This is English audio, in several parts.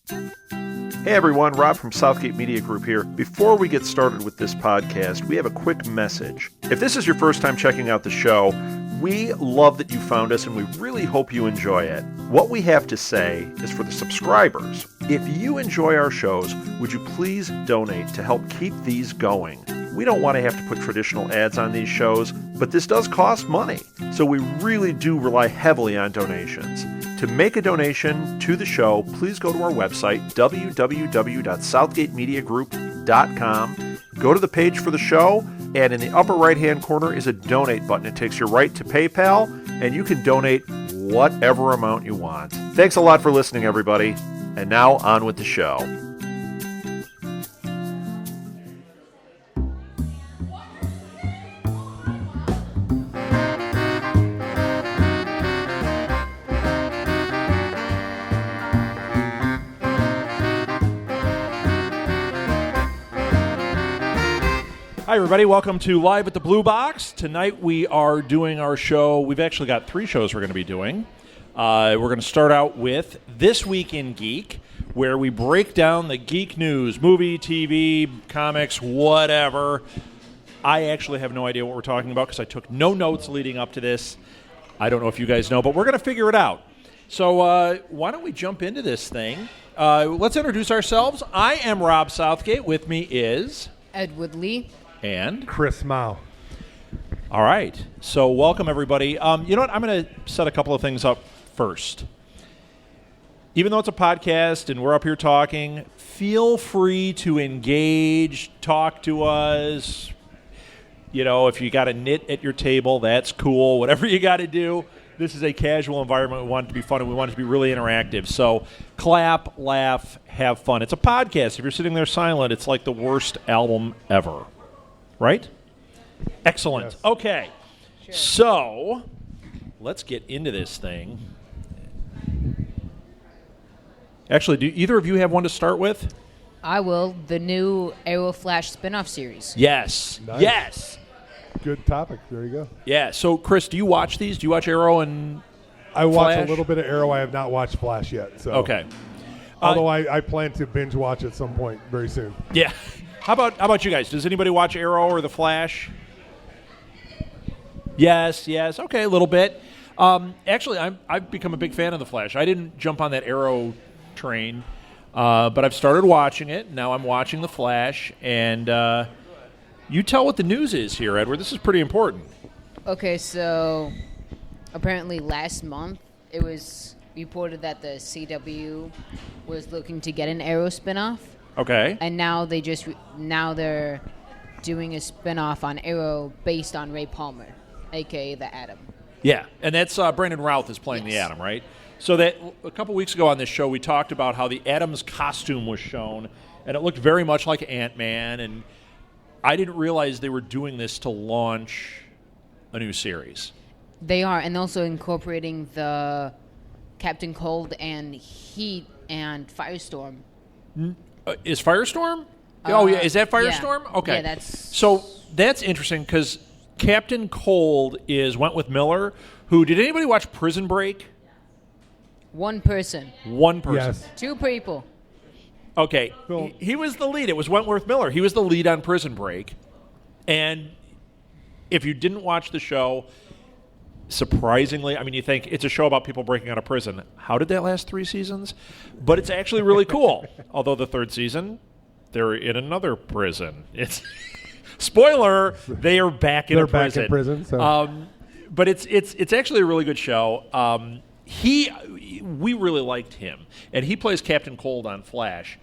Hey everyone, Rob from Southgate Media Group here. Before we get started with this podcast, we have a quick message. If this is your first time checking out the show, we love that you found us and we really hope you enjoy it. What we have to say is for the subscribers. If you enjoy our shows, would you please donate to help keep these going? We don't want to have to put traditional ads on these shows, but this does cost money. So we really do rely heavily on donations. To make a donation to the show, please go to our website, www.southgatemediagroup.com. Go to the page for the show, and in the upper right-hand corner is a donate button. It takes you right to PayPal, and you can donate whatever amount you want. Thanks a lot for listening, everybody. And now, on with the show. Hi, everybody. Welcome to Live at the Blue Box. Tonight we are doing our show. We've actually got 3 shows we're going to be doing. We're going to start out with This Week in Geek, where we break down the geek news, movie, TV, comics, whatever. I actually have no idea what we're talking about because I took no notes leading up to this. I don't know if you guys know, but we're going to figure it out. So why don't we jump into this thing? Let's introduce ourselves. I am Rob Southgate. With me is Edward Lee. And Chris Mao. All right. So welcome, everybody. You know what? I'm going to set a couple of things up first. Even though it's a podcast and we're up here talking, feel free to engage, talk to us. You know, if you got to knit at your table, that's cool. Whatever you got to do. This is a casual environment. We want it to be fun, and we want it to be really interactive. So clap, laugh, have fun. It's a podcast. If you're sitting there silent, it's like the worst album ever. Right? Excellent. Yes. Okay. Sure. So, let's get into this thing. Actually, do either of you have one to start with? I will. The new Arrow Flash spin-off series. Yes. Nice. Yes. Good topic. There you go. Yeah. So, Chris, do you watch these? Do you watch Arrow and I watch Flash? a little bit of Arrow. I have not watched Flash yet. So. Okay. Although I plan to binge watch at some point very soon. Yeah. How about you guys? Does anybody watch Arrow or The Flash? Yes. Okay, a little bit. Actually, I've become a big fan of The Flash. I didn't jump on that Arrow train, but I've started watching it. Now I'm watching The Flash, and you tell what the news is here, Edward. This is pretty important. Okay, so apparently last month it was reported that the CW was looking to get an Arrow spin-off. Okay. And now they're doing a spin-off on Arrow based on Ray Palmer, a.k.a. the Atom. Yeah, and that's Brandon Routh is playing the Yes. Atom, right? So that a couple weeks ago on this show, we talked about how the Atom's costume was shown, and it looked very much like Ant-Man, and I didn't realize they were doing this to launch a new series. They are, and also incorporating the Captain Cold and Heat and Firestorm. Is Firestorm? Oh, yeah. Is that Firestorm? Yeah. Okay. Yeah, that's... So that's interesting because Captain Cold is Wentworth Miller, who, did anybody watch Prison Break? One person. One person. Yes. 2 people. Okay. Phil. He was the lead. It was Wentworth Miller. He was the lead on Prison Break. And if you didn't watch the show, surprisingly, I mean, you think it's a show about people breaking out of prison. How did that last 3 seasons? But it's actually really cool. Although the 3rd season, they're in another prison. It's spoiler, they are back in They're a prison. back in prison. So. But it's actually a really good show. We really liked him, and he plays Captain Cold on Flash.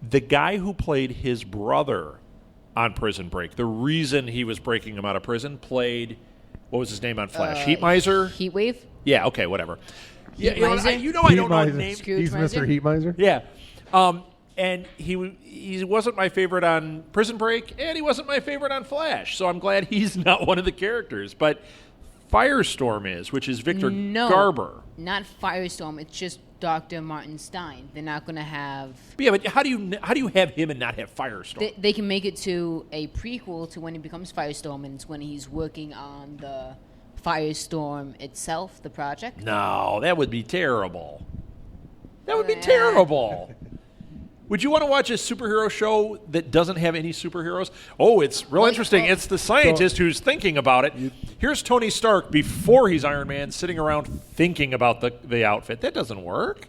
The guy who played his brother on Prison Break, the reason he was breaking him out of prison, played. What was his name on Flash? Heat Miser? Heatwave? Yeah, okay, whatever. Heat Yeah, Miser? I don't know Miser. the name. Scrooge He's Miser? Mr. Heat Miser? Yeah. And he wasn't my favorite on Prison Break, and he wasn't my favorite on Flash, so I'm glad he's not one of the characters. But Firestorm is, which is Victor Garber. Not Firestorm. It's just Dr. Martin Stein. They're not going to have... But yeah, but how do you have him and not have Firestorm? They can make it to a prequel to when he becomes Firestorm, and it's when he's working on the Firestorm itself, the project. No, that would be terrible. That would be terrible. Would you want to watch a superhero show that doesn't have any superheroes? Oh, it's real interesting. It's the scientist who's thinking about it. Here's Tony Stark before he's Iron Man sitting around thinking about the outfit. That doesn't work.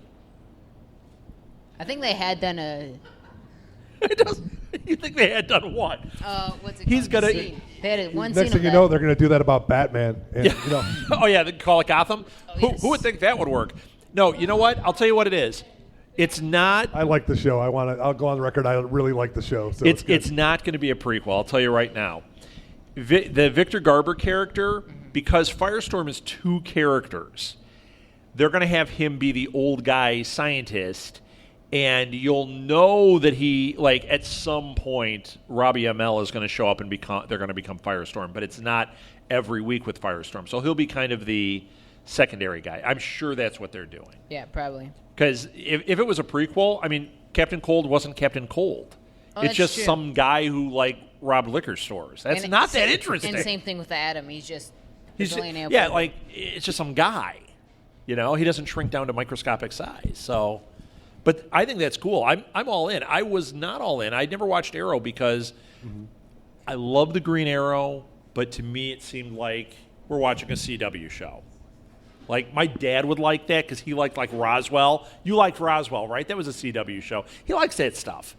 I think they had done a... It doesn't. You think they had done what? What's it He's called? gonna. Scene. They had one Next scene thing of you that. know, they're going to do that about Batman. And, Yeah. you know, Oh yeah, they call it Gotham. yes. Who would think that would work? No, you know what? I'll tell you what it is. It's not. I like the show. I'll go on the record. I really like the show. So It's not going to be a prequel. I'll tell you right now. The Victor Garber character, because Firestorm is 2 characters, they're going to have him be the old guy scientist, and you'll know that he, like, at some point, Robbie ML is going to show up and they're going to become Firestorm, but it's not every week with Firestorm. So he'll be kind of the secondary guy. I'm sure that's what they're doing. Yeah, probably. Because if it was a prequel, I mean, Captain Cold wasn't Captain Cold. Oh, it's that's just true. some guy who, like, robbed liquor stores. That's And not that interesting. And same thing with Adam. He's just He's a billionaire. yeah, like, it's just some guy. You know, he doesn't shrink down to microscopic size. So, but I think that's cool. I'm all in. I was not all in. I never watched Arrow because I love the Green Arrow, but to me it seemed like we're watching a CW show. Like, my dad would like that because he liked, like, Roswell. You liked Roswell, right? That was a CW show. He likes that stuff.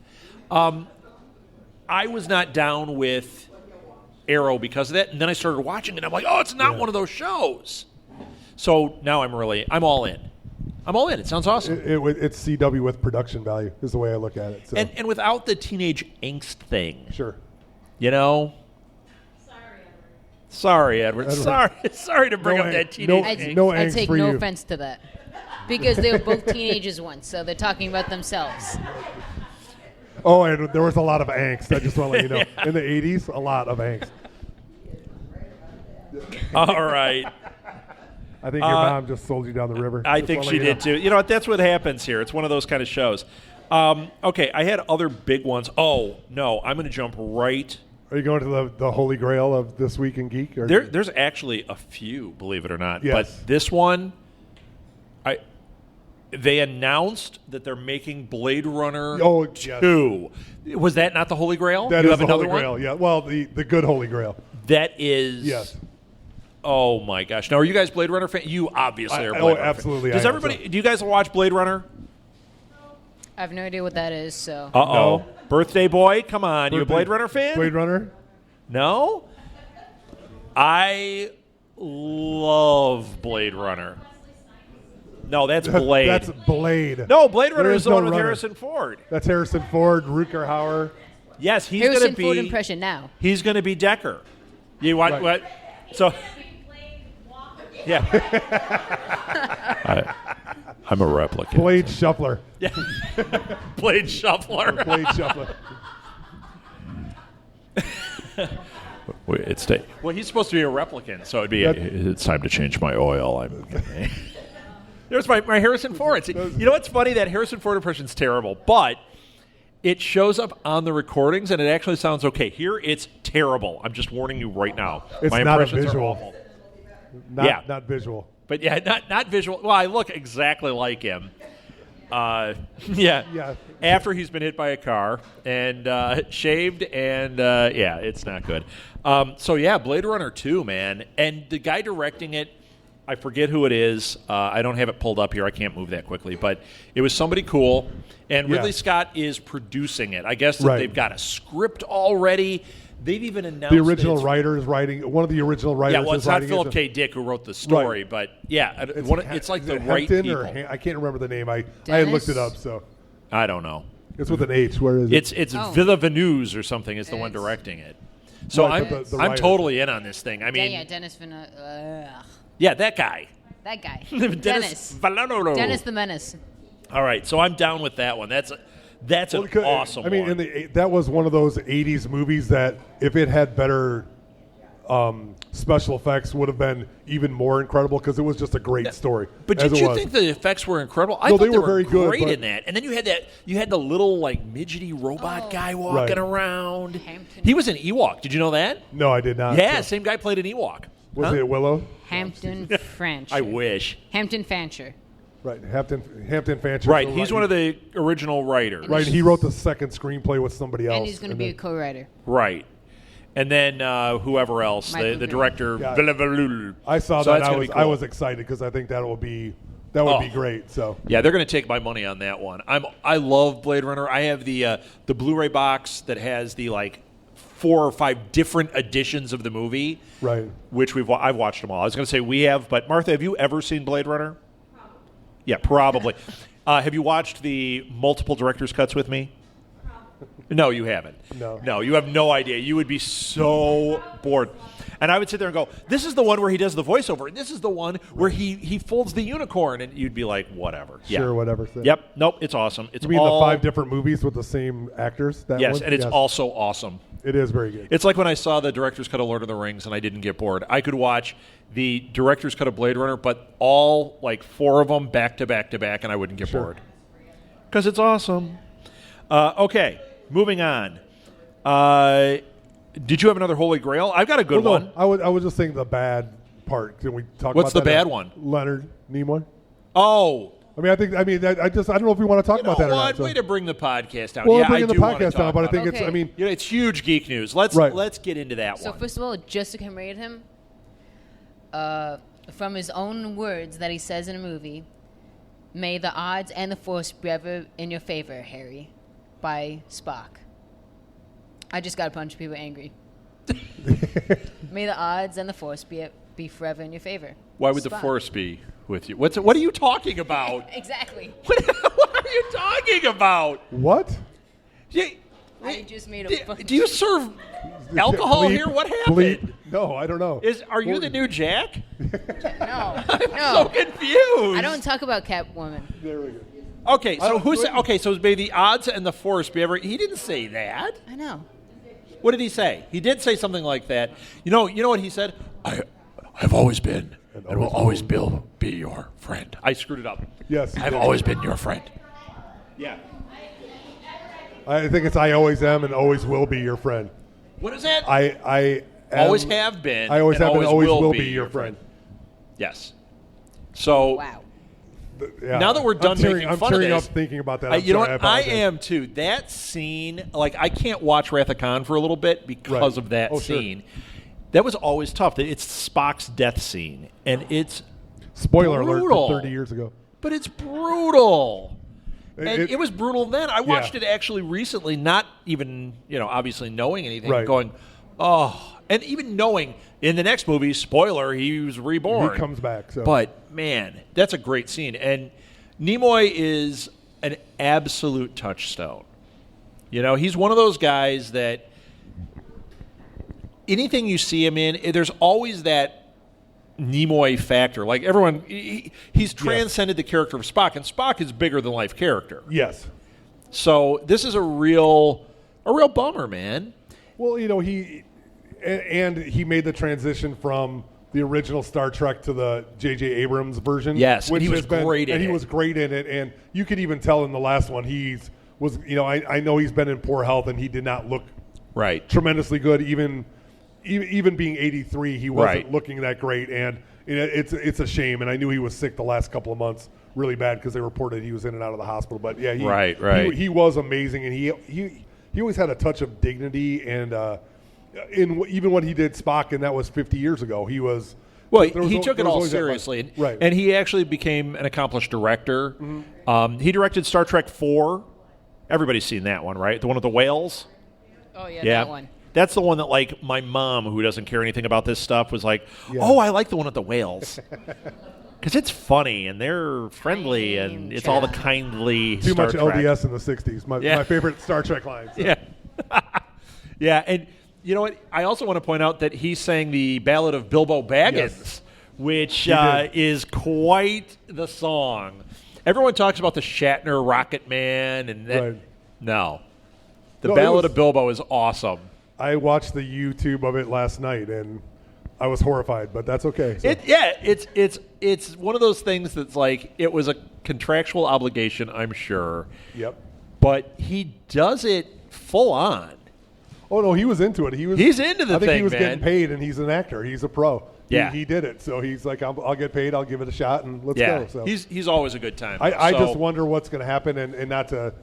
I was not down with Arrow because of that, and then I started watching it, and I'm like, oh, it's not one of those shows. So now I'm all in. I'm all in. It sounds awesome. It's CW with production value is the way I look at it. So. And without the teenage angst thing. Sure. You know? Sorry, Edward. Sorry to bring up that teenage angst. no I angst take for no you. offense to that. Because they were both teenagers once, so they're talking about themselves. Oh, and there was a lot of angst. I just want to let you know. In the 80s, a lot of angst. All right. I think your mom just sold you down the river. I Just think wanna she let you did too. You know what? That's what happens here. It's one of those kind of shows. Okay, I had other big ones. Oh, no, I'm going to jump right. Are you going to the holy grail of This Week in Geek? Or There's actually a few, believe it or not. Yes. But this one, they announced that they're making Blade Runner 2. Was that not the Holy Grail? That you is have the another holy one? grail, yeah. Well, the good holy grail. That is... Yes. Oh, my gosh. Now, are you guys Blade Runner fans? You obviously are Blade Runner absolutely. Does everybody... Do you guys watch Blade Runner? I have no idea what that is, so. Uh-oh. No. Birthday boy, come on. You a Birthday- Blade Runner fan? Blade Runner? No? I love Blade Runner. No, that's Blade. That's Blade. No, Blade Runner There is is the no one with runner. Harrison Ford. That's Harrison Ford, Rutger Hauer. Yes, he's going Harrison to be. Ford impression now. He's going to be Decker. You want Right. what? So. Yeah. I'm a replicant. Blade Shuffler. Yeah. Blade Shuffler. Blade Shuffler. Wait, well, he's supposed to be a replicant, so it'd be. It's time to change my oil. There's my Harrison Ford. See, you know what's funny? That Harrison Ford impression's terrible, but it shows up on the recordings, and it actually sounds okay. Here, it's terrible. I'm just warning you right now. It's my not a impressions are visual. awful. Not visual. But yeah, not visual. Well, I look exactly like him. Yeah. Yeah. After he's been hit by a car and shaved, and yeah, it's not good. So yeah, Blade Runner 2, man, and the guy directing it, I forget who it is. I don't have it pulled up here. I can't move that quickly, but it was somebody cool. And Ridley Scott is producing it. I guess that they've got a script already. They've even announced The original writer is writing. One of the original writers. Yeah, well, it's is not writing Philip it. K. Dick who wrote the story, but yeah, it's like Is the it right Hempton people. or I can't remember the name. I had looked it up. So I don't know. it's with an H. Where is it? It's Oh. Villeneuve or something is the one directing it. So Right, but the I'm writer. totally in on this thing. I mean, Yeah, Dennis Villeneuve. yeah, that guy. That guy. Dennis Villeneuve. Dennis the Menace. All right, so I'm down with that one. That's an awesome I mean, one. that was one of those '80s movies that, if it had better special effects, would have been even more incredible because it was just a great story. But as did it you was. think the effects were incredible? I No, thought they were were very good, great but- in that. And then you had the little like midgety robot guy walking Right. around. Hampton. He was an Ewok. Did you know that? No, I did not. Yeah, So- same guy played an Ewok. Was Huh? it Willow? Hampton Fancher. I wish. Hampton Fancher. Right, Hampton Fancher. Right, he's one of the original writers. Right, he wrote the second screenplay with somebody else. And he's going to be a co-writer. Right. And then whoever else, the director. Yeah. I saw so that. I cool. was excited because I think that would be great. So yeah, they're going to take my money on that one. I love Blade Runner. I have the Blu-ray box that has the 4 or 5 different editions of the movie. Right. Which I've watched them all. I was going to say we have, but Martha, have you ever seen Blade Runner? Probably. Yeah, probably. Have you watched the multiple director's cuts with me? No, you haven't. No, you have no idea. You would be so bored. And I would sit there and go, this is the one where he does the voiceover, and this is the one where he folds the unicorn, and you'd be like, whatever. Sure, whatever. Yep. Nope, it's awesome. It's you mean the 5 different movies with the same actors? Yes, and it's also awesome. It is very good. It's like when I saw the director's cut of Lord of the Rings, and I didn't get bored. I could watch the director's cut of Blade Runner, but all 4 of them back to back to back, and I wouldn't get bored. Because it's awesome. Okay. Moving on. Did you have another Holy Grail? I've got a good one. I was just saying the bad part. Can we talk What's about the bad one? Leonard Nimoy. Oh. I don't know if we want to talk about that or not. So. Way to bring the podcast down. Well, yeah, bringing the podcast down, but I think okay. it's huge geek news. Let's get into that one. So first of all, just to commemorate him, from his own words that he says in a movie, "May the odds and the force be ever in your favor, Harry," by Spock. I just got a bunch of people angry. May the odds and the force be forever in your favor. Why would Spock. the force be with you? What are you talking about? Exactly. What are you talking about? What? I just made a do you serve alcohol here? What happened? No, I don't know. Are you the new Jack? No. I'm so confused. I don't talk about Catwoman. There we go. Okay, so who said? Okay, so may the odds and the force be ever. He didn't say that. I know. What did he say? He did say something like that. You know what he said? I've always been and will always be your friend. I screwed it up. Yes. I've always been your friend. Yeah. I think it's I always am and always will be your friend. What is that? I always have been. I always have and always will be your friend. Yes. So. Wow. Yeah. Now that we're done making fun of this, I'm tearing up thinking about that. You know what? I am too. That scene, I can't watch Wrath of Khan for a little bit because of that scene. Sure. That was always tough. It's Spock's death scene, and it's spoiler brutal. alert from 30 years ago. But it's brutal. And it was brutal then. I watched it actually recently, not even, obviously knowing anything, going, oh. And even knowing in the next movie, spoiler, he was reborn. He comes back. So. But, man, that's a great scene. And Nimoy is an absolute touchstone. He's one of those guys that anything you see him in, there's always that Nimoy factor. Like everyone, he's transcended the character of Spock, and Spock is bigger than life character. Yes. So this is a real bummer, man. Well, he made the transition from the original Star Trek to the J.J. Abrams version. Yes, which and he was great in it. And he was great in it, and you could even tell in the last one I know he's been in poor health, and he did not look tremendously good. Even being 83, he wasn't looking that great, and it's a shame. And I knew he was sick the last couple of months, really bad, because they reported he was in and out of the hospital. But yeah, he was amazing, and he always had a touch of dignity, and even when he did Spock, and that was 50 years ago, he was. Well, he took it all seriously, and he actually became an accomplished director. Mm-hmm. He directed Star Trek 4. Everybody's seen that one, right? The one with the whales. Oh yeah, that one. That's the one that, my mom, who doesn't care anything about this stuff, was like, oh, I like the one with the whales. Because it's funny, and they're friendly, and it's all the kindly Too Star much Trek. LDS in the 60s. My favorite Star Trek line. So. Yeah. Yeah, and you know what? I also want to point out that he sang the Ballad of Bilbo Baggins, which is quite the song. Everyone talks about the Shatner Rocket Man, and no. The Ballad of Bilbo is awesome. I watched the YouTube of it last night, and I was horrified, but that's okay. So. It's one of those things that's like it was a contractual obligation, I'm sure. Yep. But he does it full on. Oh no, he was into it. He's into the thing, I think he was man. getting paid, and he's an actor. He's a pro. Yeah. He did it. So he's like, I'll get paid. I'll give it a shot, and let's go. So he's always a good time. I just wonder what's going to happen, and not to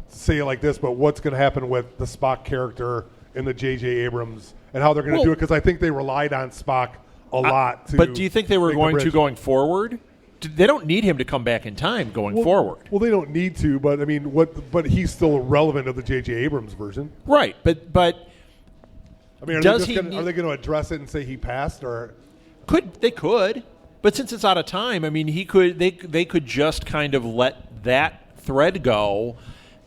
say it like this, but what's going to happen with the Spock character in the J.J. Abrams and how they're going to do it, because I think they relied on Spock a lot. But do you think they were going to going forward? They don't need him to come back in time going forward. Well, they don't need to, but I mean, But he's still relevant of the J.J. Abrams version, right? But I mean, are they going to address it and say he passed, or they could? But since it's out of time, I mean, they could just kind of let that thread go,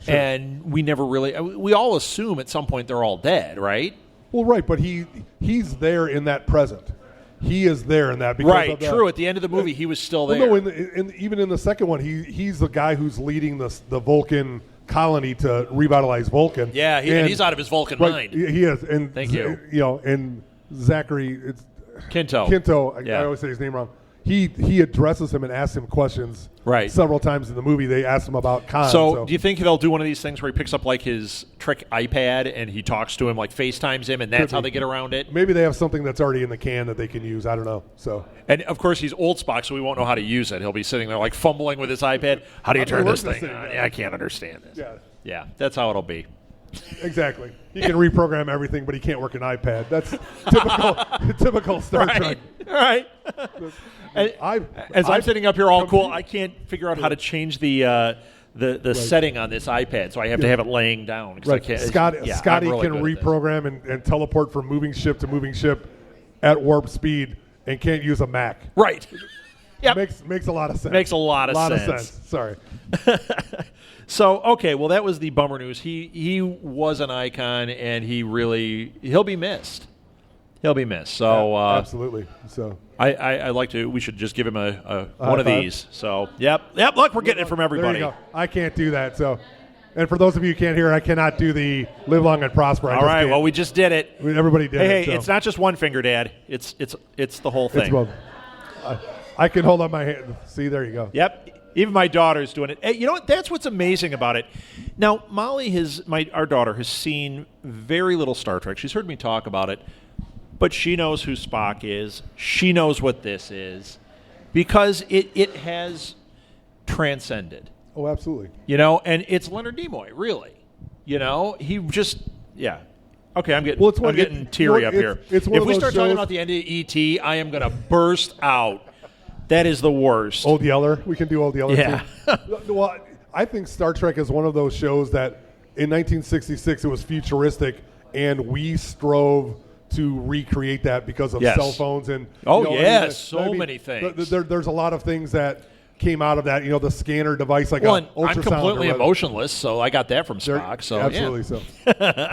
and we never really. We all assume at some point they're all dead, right? Well, right, but he's there in that present. He is there in that. Because of true. At the end of the movie, he was still there. Well, no, even in the second one, he's the guy who's leading the Vulcan colony to revitalize Vulcan. Yeah, and he's out of his Vulcan mind. He is. And thank you. And Zachary, it's Quinto. I always say his name wrong. He addresses him and asks him questions several times in the movie. They ask him about Khan. So do you think they'll do one of these things where he picks up like his trick iPad and he talks to him, like FaceTimes him, and that's how they get around it? Maybe they have something that's already in the can that they can use. I don't know. And of course he's old Spock, so we won't know how to use it. He'll be sitting there like fumbling with his iPad. How do you turn this thing on? I can't understand this. Yeah, that's how it'll be. Exactly. He can reprogram everything, but he can't work an iPad. That's typical Star Trek. Right. As I'm sitting up here all cool, I can't figure out how to change the setting on this iPad, so I have to have it laying down. Right. Scotty really can reprogram and teleport from moving ship to moving ship at warp speed and can't use a Mac. Right. Yeah. Makes a lot of sense. Makes a lot of sense. Sorry. So, okay, well, that was the bummer news. He was an icon, and he'll be missed. He'll be missed. So absolutely. So I like to. We should just give him a one of these. So yep. Look, we're getting it from everybody. There you go. I can't do that. So, and for those of you who can't hear, I cannot do the live long and prosper. All right. Well, we just did it. Everybody did it. Hey, it's not just one finger, Dad. It's the whole thing. It's both. I can hold up my hand. See, there you go. Yep. Even my daughter's doing it. Hey, you know what? That's what's amazing about it. Now, Molly our daughter has seen very little Star Trek. She's heard me talk about it, but she knows who Spock is. She knows what this is because it has transcended. Oh, absolutely. And it's Leonard Nimoy, really. He just, yeah. Okay, I'm getting teary up here. If we start talking about the end of E.T., I am going to burst out. That is the worst. Old Yeller. We can do Old Yeller, yeah. too. Well, I think Star Trek is one of those shows that in 1966 it was futuristic, and we strove to recreate that because of cell phones. And many things. There's a lot of things that came out of that. The scanner device, like an ultrasound. I'm completely emotionless, so I got that from Spock. So absolutely so.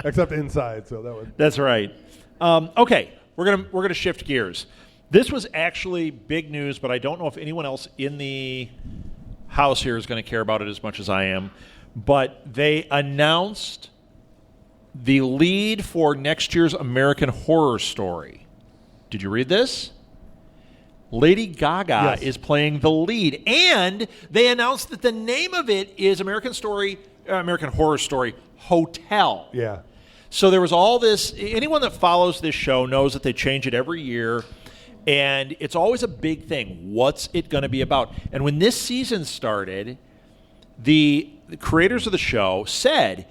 Except inside, so that would. That's right. Okay, we're gonna shift gears. This was actually big news, but I don't know if anyone else in the house here is going to care about it as much as I am. But they announced the lead for next year's American Horror Story. Did you read this? Lady Gaga is playing the lead, and they announced that the name of it is American Horror Story Hotel. Yeah. So there was all this. Anyone that follows this show knows that they change it every year. And it's always a big thing. What's it going to be about? And when this season started, the creators of the show said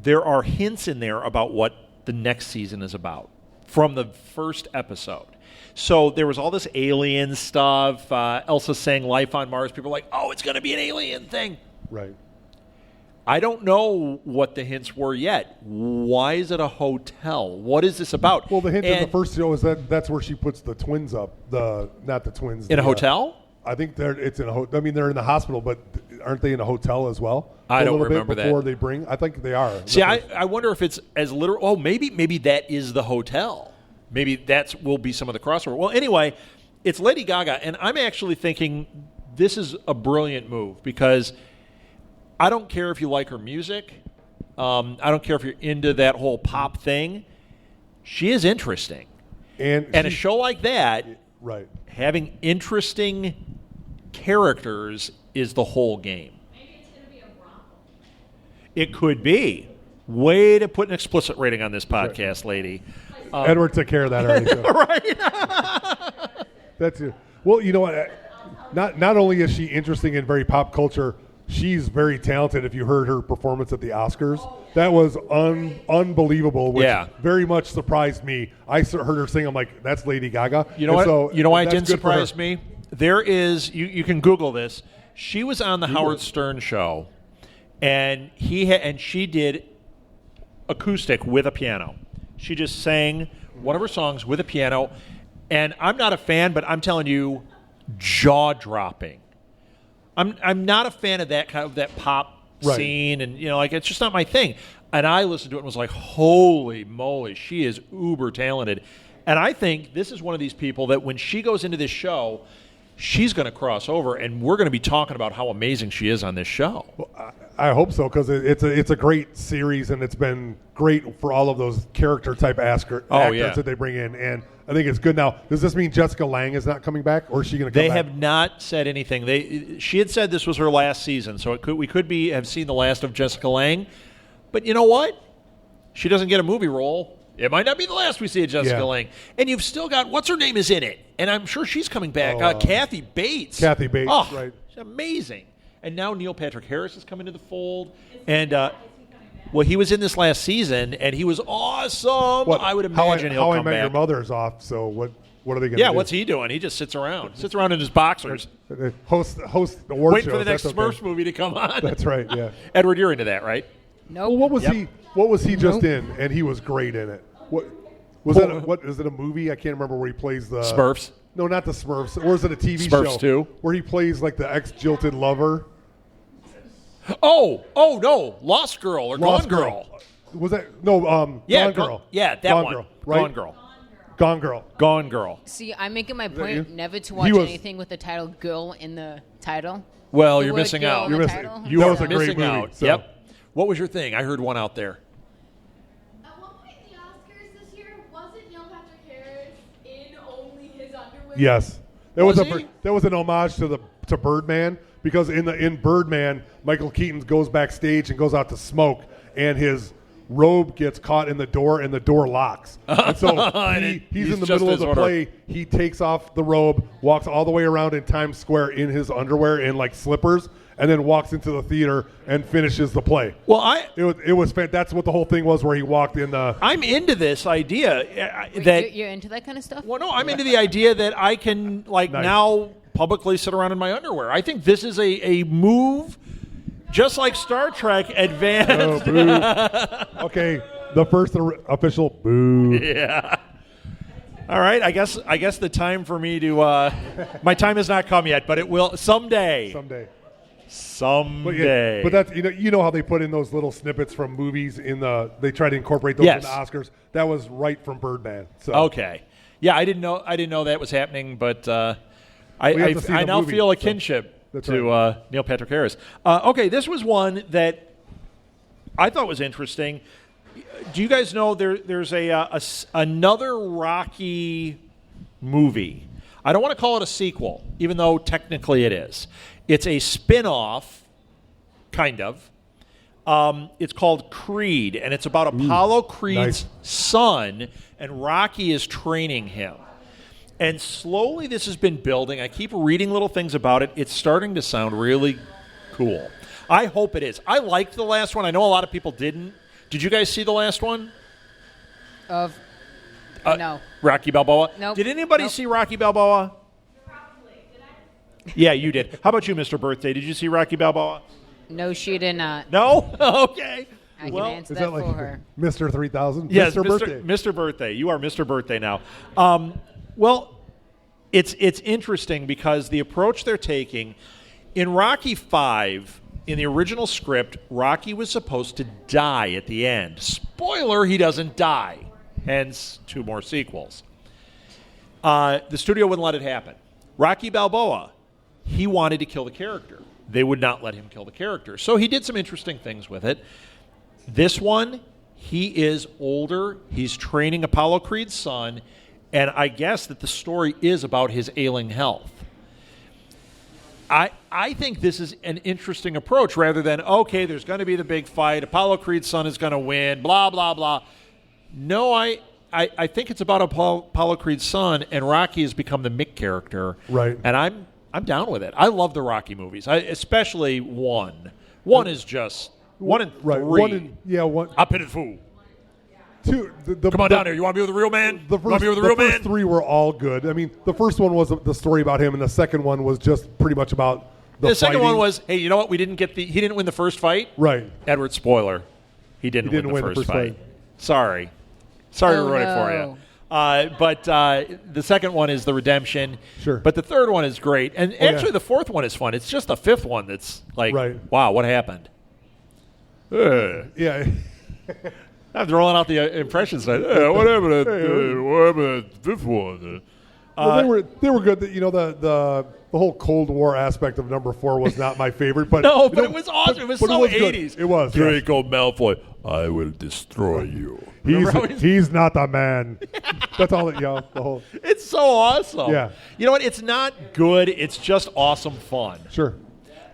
there are hints in there about what the next season is about from the first episode. So there was all this alien stuff. Elsa saying life on Mars. People were like, oh, it's going to be an alien thing. Right. I don't know what the hints were yet. Why is it a hotel? What is this about? Well, the hint in the first show is that's where she puts the twins up. Not the twins. In a hotel? I think it's in a hotel. I mean, they're in the hospital, but aren't they in a hotel as well? I don't remember that. Before they bring, I think they are. See, I wonder if it's as literal. Oh, maybe that is the hotel. Maybe that will be some of the crossover. Well, anyway, it's Lady Gaga, and I'm actually thinking this is a brilliant move because I don't care if you like her music. I don't care if you're into that whole pop thing. She is interesting. And a show like that, right, having interesting characters is the whole game. Maybe it's going to be a brothel. It could be. Way to put an explicit rating on this podcast, lady. Edward took care of that already. So. Right. That's it. Well, you know what? Not only is she interesting and very pop culture, she's very talented. If you heard her performance at the Oscars, that was unbelievable, which very much surprised me. I heard her sing. I'm like, that's Lady Gaga. You know what? So you know why it didn't surprise me? There is, you can Google this. She was on the Howard Stern show, and she did acoustic with a piano. She just sang one of her songs with a piano, and I'm not a fan, but I'm telling you, jaw-dropping. I'm not a fan of that kind of that pop scene, and it's just not my thing. And I listened to it and was like, holy moly, she is uber talented. And I think this is one of these people that when she goes into this show, she's going to cross over, and we're going to be talking about how amazing she is on this show. Well, I hope so, because it's a great series, and it's been great for all of those character type actors that they bring in. And I think it's good. Now, does this mean Jessica Lange is not coming back, or is she going to come back? They have not said anything. She had said this was her last season, so we could have seen the last of Jessica Lange. But you know what? She doesn't get a movie role. It might not be the last we see of Jessica Lange. And you've still got, what's her name is in it? And I'm sure she's coming back. Kathy Bates. Kathy Bates, right. She's amazing. And now Neil Patrick Harris has come into the fold. And, he was in this last season, and he was awesome. I would imagine he'll come back. How I Met Your Mother's off, so what are they going to do? Yeah, what's he doing? He just sits around. Sits around in his boxers. Host the award Waiting for the next Smurfs movie to come on. That's right, yeah. Edward, you're into that, right? No. Well, what was he just in? And he was great in it. What is it a movie? I can't remember where he plays the Smurfs. No, not the Smurfs. Or is it a TV show? Smurfs 2. Where he plays like the ex-jilted lover. Oh no, Lost Girl or Gone Girl. Was that Gone Girl? Yeah, that Gone one. Girl, right? Gone Girl. Gone Girl. See, I'm making my point never to watch anything with the title "girl" in the title. Well, you're missing out. You are a great movie. Out. So. Yep. What was your thing? I heard one out there. At one point in the Oscars this year, wasn't Neil Patrick Harris in only his underwear? Yes, that was an homage to Birdman, because in Birdman, Michael Keaton goes backstage and goes out to smoke, and his robe gets caught in the door, and the door locks. And so he's in the middle of the play. He takes off the robe, walks all the way around in Times Square in his underwear and like slippers, and then walks into the theater and finishes the play. Well, it was that's what the whole thing was, where he walked in the. I'm into this idea that you're into that kind of stuff. Well, no, I'm into the idea that I can now publicly sit around in my underwear. I think this is a move, just like Star Trek advanced. Oh, okay, the first official boo. Yeah. All right, I guess the time for me to my time has not come yet, but it will someday. But that's you know how they put in those little snippets from movies they try to incorporate those in the Oscars. That was right from Birdman. So. Okay, yeah, I didn't know that was happening, but I now feel a kinship to Neil Patrick Harris. Okay, this was one that I thought was interesting. Do you guys know there's another Rocky movie? I don't want to call it a sequel, even though technically it is. It's a spin-off, kind of. It's called Creed, and it's about Apollo Creed's son, and Rocky is training him. And slowly this has been building. I keep reading little things about it. It's starting to sound really cool. I hope it is. I liked the last one. I know a lot of people didn't. Did you guys see the last one? No. Rocky Balboa? Nope. Did anybody see Rocky Balboa? Probably. Did I? Yeah, you did. How about you, Mr. Birthday? Did you see Rocky Balboa? No, she did not. No? Okay. I can answer that for her. Mr. 3000? Yes, Mr. Birthday. Mr. Birthday. You are Mr. Birthday now. Well, it's interesting because the approach they're taking in Rocky V, in the original script, Rocky was supposed to die at the end. Spoiler, he doesn't die. Hence, 2 more sequels. The studio wouldn't let it happen. Rocky Balboa, he wanted to kill the character. They would not let him kill the character. So he did some interesting things with it. This one, he is older. He's training Apollo Creed's son, and I guess that the story is about his ailing health. I think this is an interesting approach rather than, okay, there's going to be the big fight, Apollo Creed's son is going to win, blah, blah, blah. No, I think it's about Apollo Creed's son, and Rocky has become the Mick character. Right. And I'm down with it. I love the Rocky movies, especially one. One is just 1 and 3. One. Up in it, fool. Two. Come on down here. You want to be with the real man? The first 3 were all good. I mean, the first one was the story about him, and the second one was just pretty much about the second one was, hey, you know what? He didn't win the first fight. Right. Edward, spoiler. He didn't win the first fight. Sorry to ruin it for you. But the second one is the redemption. Sure. But the third one is great. And actually, the fourth one is fun. It's just the fifth one that's like, wow, what happened? Yeah. I'm rolling out the impressions. What happened at the fifth one? Well, they were good. The whole Cold War aspect of number 4 was not my favorite, but no, but it was awesome. It was so 80s. It was. Draco Malfoy, I will destroy you. He's not the man. That's all. The whole. It's so awesome. Yeah. You know what? It's not good. It's just awesome fun. Sure.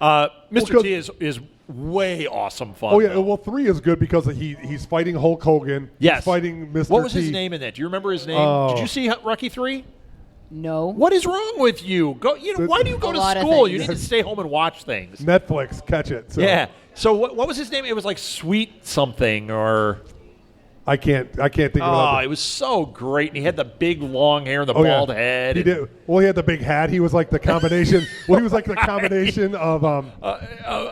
Mr. T is way awesome fun. Oh yeah. Though. Well, 3 is good because he's fighting Hulk Hogan. Yes. He's fighting Mr. What was T. his name in that? Do you remember his name? Did you see Rocky 3? No. What is wrong with you? Why do you go to school? You need to stay home and watch things. Netflix, catch it. So. Yeah. So what was his name? It was like Sweet something or. I can't think of it. Oh, it was so great. And he had the big long hair and the bald head. He did. Well, he had the big hat. He was like the combination. He was like the combination of.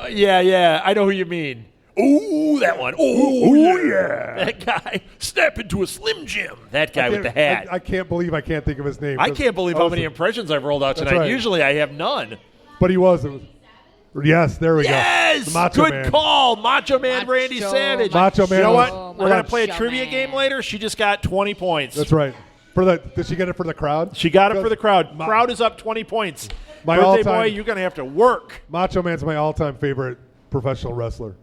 Yeah. I know who you mean. Ooh, that one. Ooh, yeah. That guy. Step into a Slim Jim. That guy with the hat. I can't believe I can't think of his name. I can't believe how many impressions I've rolled out tonight. Right. Usually I have none. But he was. Yes, there we go. Yes! Macho Good Man. call. Macho Man Randy Savage. Macho Man. You know what? Oh, We're going to play a Macho trivia Man. game later. She just got 20 points. That's right. Did she get it for the crowd? She got it for the crowd. Crowd is up 20 points. My Birthday all-time- boy, you're going to have to work. Macho Man's my all-time favorite professional wrestler.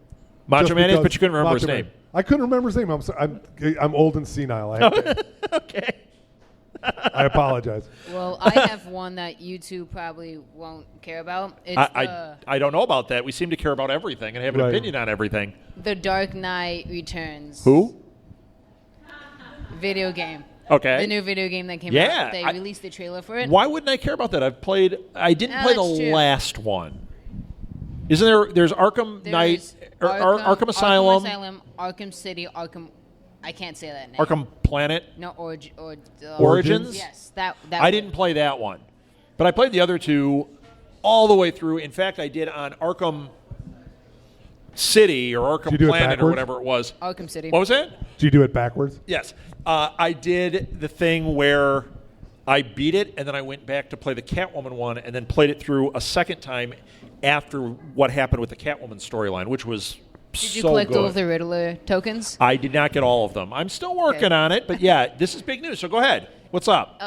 Macho Man is, but you couldn't remember his name. I couldn't remember his name. I'm old and senile. Okay. I apologize. Well, I have one that you two probably won't care about. It's I don't know about that. We seem to care about everything and have an opinion on everything. The Dark Knight Returns. Who? Video game. Okay. The new video game that came Yeah, out. They released the trailer for it. Why wouldn't I care about that? I didn't play the that's true. last one. Isn't there? There's Arkham Knight, Arkham Asylum, Arkham City, Arkham. I can't say that name. Arkham Planet. No, Origins? Yes, that I didn't play that one, but I played the other two all the way through. In fact, I did on Arkham City or Arkham Planet or whatever it was. Arkham City. What was that? Did you do it backwards? Yes. I did the thing where I beat it, and then I went back to play the Catwoman one, and then played it through a second time after what happened with the Catwoman storyline, which was Did you so collect good. all of the Riddler tokens? I did not get all of them. I'm still working on it, but yeah, this is big news. So go ahead. What's up?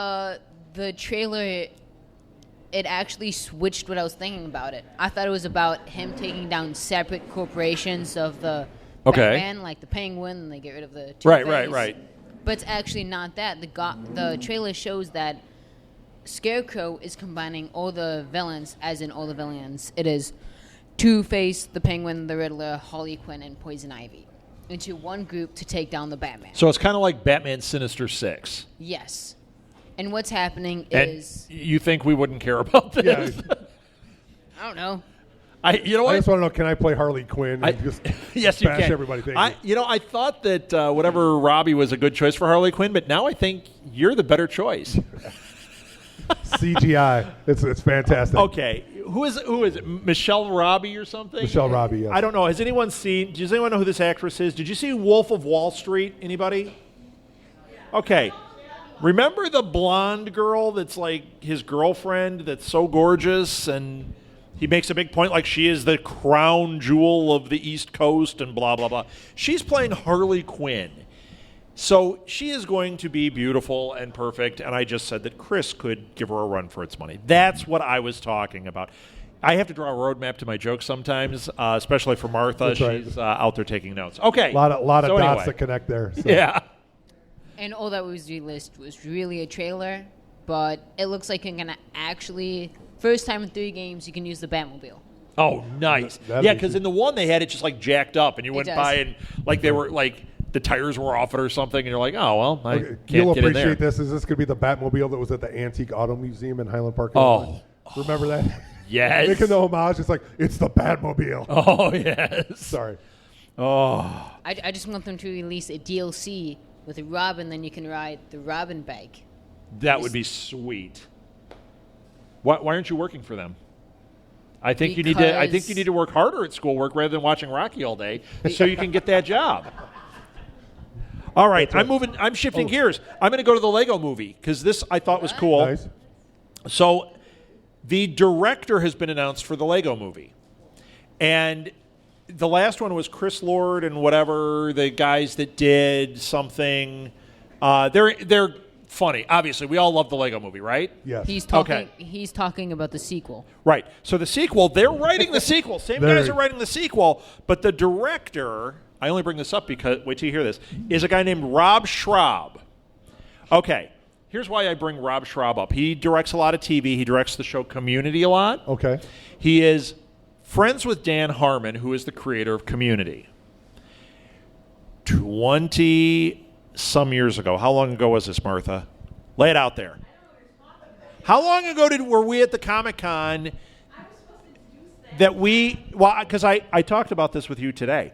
The trailer, it actually switched what I was thinking about it. I thought it was about him taking down separate corporations of the Batman, like the Penguin, and they get rid of the Two-Face. Right. But it's actually not that. The trailer shows that Scarecrow is combining all the villains, as in all the villains. It is Two-Face, the Penguin, the Riddler, Harley Quinn, and Poison Ivy into one group to take down the Batman. So it's kind of like Batman Sinister Six. Yes. And what's happening And is... you think we wouldn't care about this? Yeah. I don't know. You know what? I just want to know, can I play Harley Quinn and just yes, you bash can. everybody? Thank you. I thought that whatever Robbie was a good choice for Harley Quinn, but now I think you're the better choice. CGI. It's fantastic. Okay. Who is it? Michelle Robbie or something? Michelle Robbie, yes. I don't know. Does anyone know who this actress is? Did you see Wolf of Wall Street? Anybody? Okay. Remember the blonde girl that's like his girlfriend that's so gorgeous, and he makes a big point like she is the crown jewel of the East Coast and blah, blah, blah. She's playing Harley Quinn. So she is going to be beautiful and perfect, and I just said that Chris could give her a run for its money. That's what I was talking about. I have to draw a roadmap to my jokes sometimes, especially for Martha. That's right. She's out there taking notes. Okay. A lot of So dots anyway. to connect there. So. Yeah. And all that was released was really a trailer, but it looks like you're going to actually, first time in 3 games, you can use the Batmobile. Oh, nice. That'd Yeah, be because cool. in the one they had it just like jacked up, and you went does. by and like they were like the tires were off it or something, and you're like, oh, well, I can't You'll get in there. appreciate this. Is this could be the Batmobile that was at the Antique Auto Museum in Highland Park? Oh. Remember that? Yes. Making the homage. It's like, it's the Batmobile. Oh, yes. Sorry. Oh. I just want them to release a DLC with a Robin, then you can ride the Robin bike. That would be sweet. Why aren't you working for them? I think you need to work harder at schoolwork rather than watching Rocky all day, so you can get that job. All right, I'm shifting gears. I'm going to go to the Lego Movie because this I thought was cool. Nice. So, the director has been announced for the Lego Movie, and the last one was Chris Lord and whatever the guys that did something. They're funny. Obviously, we all love the Lego Movie, right? Yes. He's talking about the sequel. Right. So the sequel, they're writing the sequel. Same guys are writing the sequel, but the director, I only bring this up because, wait till you hear this, is a guy named RobSchrab. Okay. Here's why I bring RobSchrab up. He directs a lot of TV. He directs the show Community a lot. Okay. He is friends with Dan Harmon, who is the creator of Community. 20-some years ago. How long ago was this, Martha? Lay it out there. How long ago were we at the Comic-Con that because I talked about this with you today.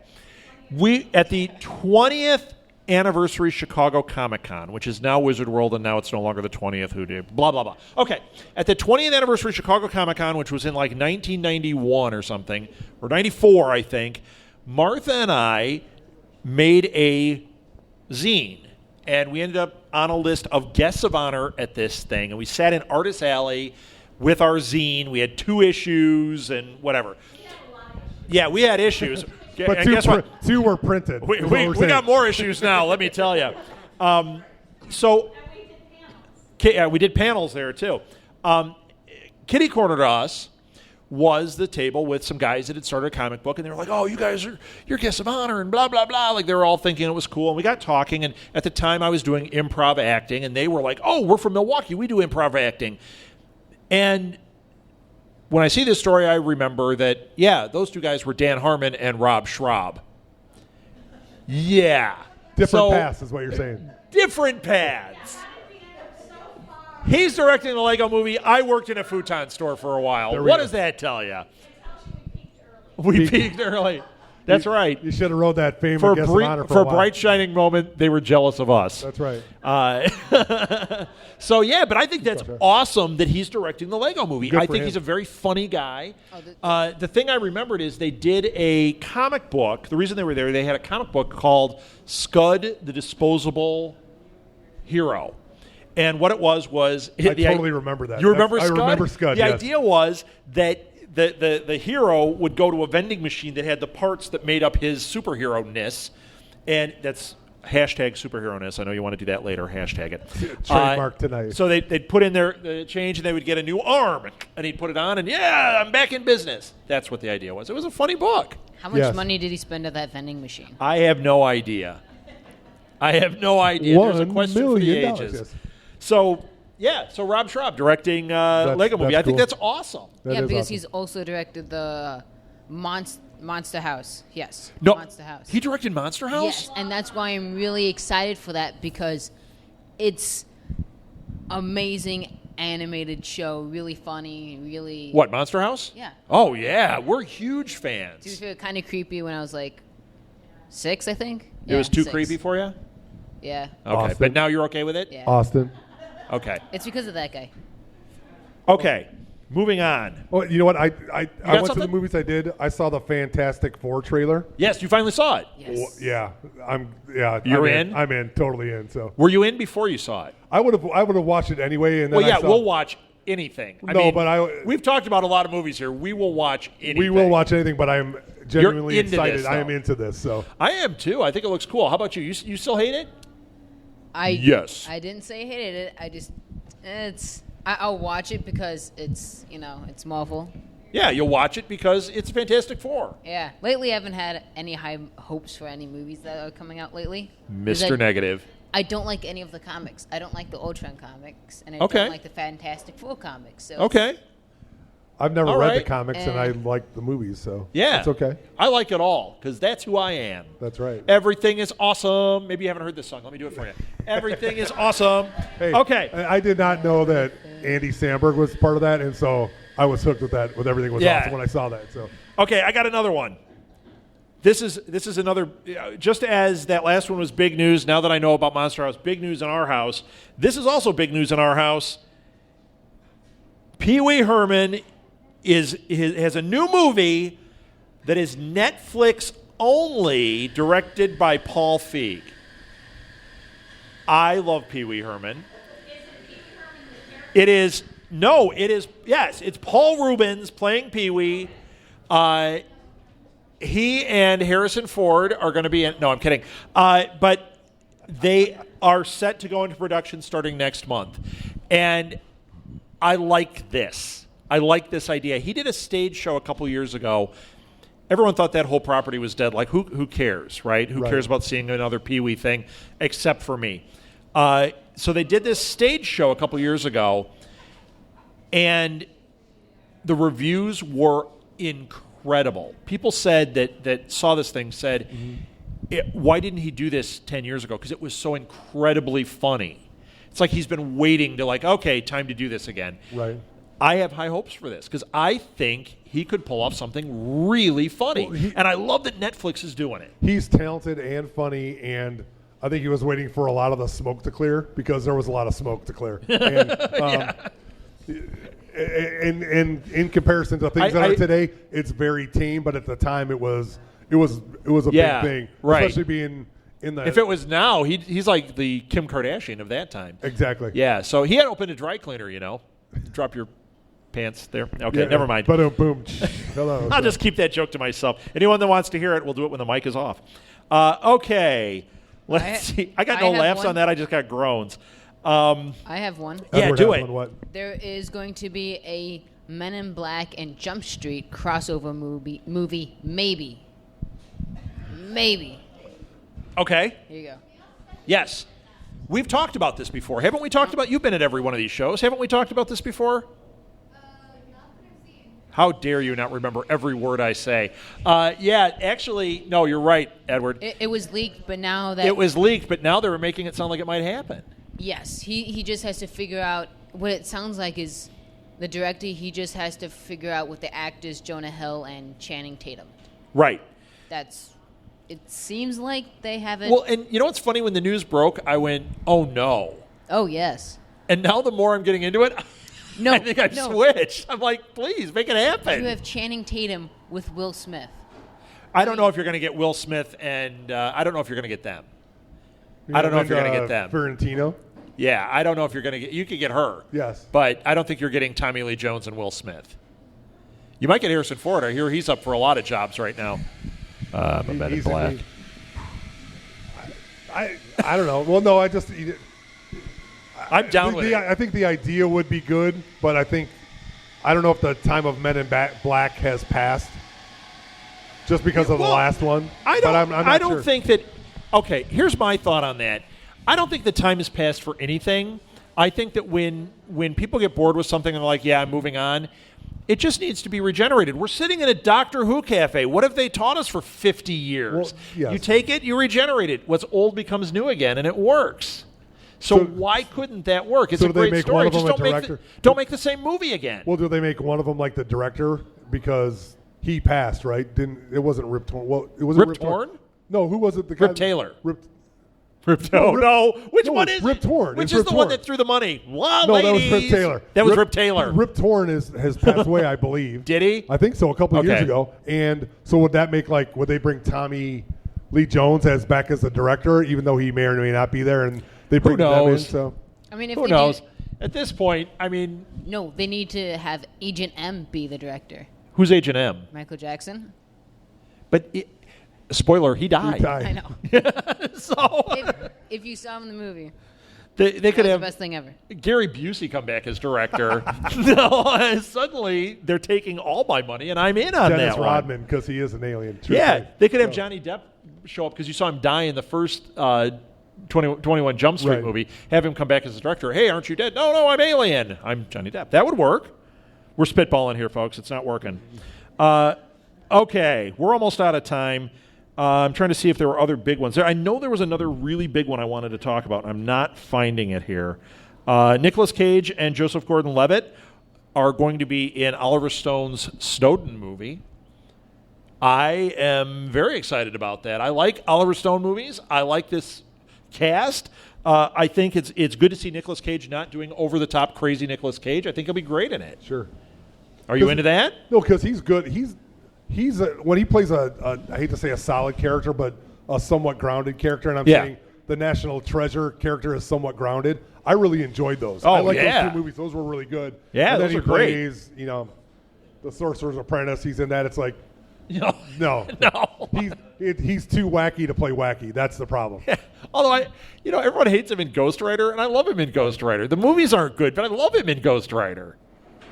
At the 20th anniversary Chicago Comic-Con, which is now Wizard World, and now it's no longer the 20th, who did, blah, blah, blah. Okay, at the 20th anniversary Chicago Comic-Con, which was in like 1991 or something, or 94, I think, Martha and I made a zine, and we ended up on a list of guests of honor at this thing, and we sat in Artist Alley with our zine. We had 2 issues and whatever. Yeah, we had issues. But guess what? 2 were printed. We got more issues now, let me tell you. We did panels there, too. Kitty corner to us was the table with some guys that had started a comic book, and they were like, oh, you guys you're guests of honor, and blah, blah, blah. Like, they were all thinking it was cool. And we got talking, and at the time I was doing improv acting, and they were like, oh, we're from Milwaukee. We do improv acting. And when I see this story, I remember that, yeah, those 2 guys were Dan Harmon and RobSchrab. Yeah. Different paths is what you're saying. Different paths. He's directing the Lego Movie. I worked in a futon store for a while. What does that tell you? We peaked early. That's right. You should have wrote that famous guest of honor for a while. Bright shining moment, they were jealous of us. That's right. So, yeah, but I think that's awesome that he's directing the Lego Movie. I think he's a very funny guy. The thing I remembered is they did a comic book. The reason they were there, they had a comic book called Scud, the Disposable Hero. And what it was I totally remember that. You remember Scud? I remember Scud, The idea was that the hero would go to a vending machine that had the parts that made up his superhero-ness, and that's hashtag superhero-ness. I know you want to do that later. Hashtag it. Trademark tonight. So they'd put in their change, and they would get a new arm, and he'd put it on, and yeah, I'm back in business. That's what the idea was. It was a funny book. How much money did he spend at that vending machine? I have no idea. There's a question for the ages. Yes. So RobSchrab directing Lego Movie. I think that's awesome. Because awesome. he's also directed the Monster House. Yes. No, Monster House. He directed Monster House? Yes, and that's why I'm really excited for that because it's amazing animated show, really funny, really... What, Monster House? Yeah. Oh, yeah. We're huge fans. It was kind of creepy when I was like 6, I think. It was too 6. creepy for you? Yeah. Okay, Austin. but now you're okay with it? Yeah. Austin. Okay. It's because of that guy. Okay, moving on. Well, you know what? I went to the something? movies. I saw the Fantastic Four trailer. Yes, you finally saw it. Yes. Yeah, You're in? I'm in, totally in. So Were you in before you saw it? I would have watched it anyway. And then We'll watch anything. We've talked about a lot of movies here. We will watch anything. We will watch anything, but I'm genuinely into excited. this, I am though. into this. So I am too. I think it looks cool. How about you? You still hate it? Yes. I didn't say I hated it. I'll watch it because it's Marvel. Yeah, you'll watch it because it's Fantastic Four. Yeah. Lately, I haven't had any high hopes for any movies that are coming out lately. Mr. Negative. I don't like any of the comics. I don't like the Ultron comics, and I Okay. don't like the Fantastic Four comics. So Okay. I've never All read the right. comics, and I like the movies, so Yeah. it's okay. I like it all because that's who I am. That's right. Everything is awesome. Maybe you haven't heard this song. Let me do it for you. Everything is awesome. Hey, Okay. I did not know that Andy Samberg was part of that, and so I was hooked with that. With everything was awesome when I saw that. So Okay, I got another one. This is another. Just as that last one was big news, now that I know about Monster House, big news in our house. This is also big news in our house. Pee Wee Herman has a new movie that is Netflix only, directed by Paul Feig. I love Pee Wee Herman. It is yes. It's Paul Rubens playing Pee Wee. He and Harrison Ford are going to be in. No, I'm kidding. But they are set to go into production starting next month, and I like this. I like this idea. He did a stage show a couple years ago. Everyone thought that whole property was dead. Like, who cares, right? Who cares about seeing another Pee Wee thing, except for me? So they did this stage show a couple years ago, and the reviews were incredible. People said that saw this thing said, why didn't he do this 10 years ago? Because it was so incredibly funny. It's like he's been waiting to okay, time to do this again. Right. I have high hopes for this because I think he could pull off something really funny. And I love that Netflix is doing it. He's talented and funny, and I think he was waiting for a lot of the smoke to clear because there was a lot of smoke to clear. And in comparison to things that are today, it's very tame. But at the time, it was a big thing, right. Especially being in the. If it was now, he's like the Kim Kardashian of that time. Exactly. Yeah. So he had opened a dry cleaner. Drop your pants there. Okay, never mind. Boom. Hello. I'll just keep that joke to myself. Anyone that wants to hear it, we'll do it when the mic is off. Okay. Let's see. I got no laughs on that. I just got groans. I have one. Yeah, do it. What? There is going to be a Men in Black and Jump Street crossover movie. Maybe. Okay. Here you go. Yes. We've talked about this before. Haven't we talked about, you've been at every one of these shows. Haven't we talked about this before? How dare you not remember every word I say? Actually, no, you're right, Edward. It was leaked, but now that... It was leaked, but now they were making it sound like it might happen. Yes, he just has to figure out what it sounds like is the director. He just has to figure out with the actors Jonah Hill and Channing Tatum. Right. It seems like they haven't. Well, and you know what's funny? When the news broke, I went, "Oh no!" Oh yes. And now the more I'm getting into it, no, I think I've switched. I'm like, please make it happen. You have Channing Tatum with Will Smith. I don't know if you're going to get Will Smith, and I don't know if you're going to get them. I don't know if you're going to get them. Ferrantino. Yeah, I don't know if you're going to get. You could get her. Yes. But I don't think you're getting Tommy Lee Jones and Will Smith. You might get Harrison Ford. I hear he's up for a lot of jobs right now. Men in Black. I don't know. Well, no, I'm down with it. I think the idea would be good, but I don't know if the time of Men in Black has passed just because of the last one. I don't sure. think that. Okay, here's my thought on that. I don't think the time has passed for anything. I think that when people get bored with something and they're like, yeah, I'm moving on, it just needs to be regenerated. We're sitting in a Doctor Who cafe. What have they taught us for 50 years? Well, yes. You take it, you regenerate it. What's old becomes new again, and it works. So why couldn't that work? It's a great story. Just don't make the same movie again. Well, do they make one of them like the director because he passed, right? It wasn't Rip Torn. Well, it was Rip Torn? No, who was it? The guy Rip Taylor. Rip No. Which one is Rip Torn? Which is the one that threw the money? Well, no, ladies. that was Rip Taylor. That was Rip Taylor. Rip Torn has passed away, I believe. Did he? I think so, a couple of years ago. And so would that make would they bring Tommy Lee Jones back as the director, even though he may or may not be there, and they bring them in? So I mean, who knows? At this point, I mean, no, they need to have Agent M be the director. Who's Agent M? Michael Jackson. But spoiler, he died. I know. So if you saw him in the movie, they could have the best thing ever. Gary Busey come back as director. No, suddenly they're taking all my money, and I'm in on Dennis that Rodman because he is an alien. They could have Johnny Depp show up because you saw him die in the first 21 Jump Street movie. Have him come back as the director. Hey, aren't you dead? No, I'm alien. I'm Johnny Depp. That would work. We're spitballing here, folks. It's not working. Okay, we're almost out of time. I'm trying to see if there were other big ones. I know there was another really big one I wanted to talk about. I'm not finding it here. Nicolas Cage and Joseph Gordon-Levitt are going to be in Oliver Stone's Snowden movie. I am very excited about that. I like Oliver Stone movies. I like this cast. I think it's good to see Nicolas Cage not doing over-the-top crazy Nicolas Cage. I think he'll be great in it. Sure. Are you into that? No, because he's good. He's when he plays I hate to say a solid character, but a somewhat grounded character, and I'm saying the National Treasure character is somewhat grounded. I really enjoyed those. I like those two movies. Those were really good. Yeah, and those then are great. Plays, the Sorcerer's Apprentice. He's in that. It's like, no. He's too wacky to play wacky. That's the problem. Yeah. Although everyone hates him in Ghost Rider, and I love him in Ghost Rider. The movies aren't good, but I love him in Ghost Rider.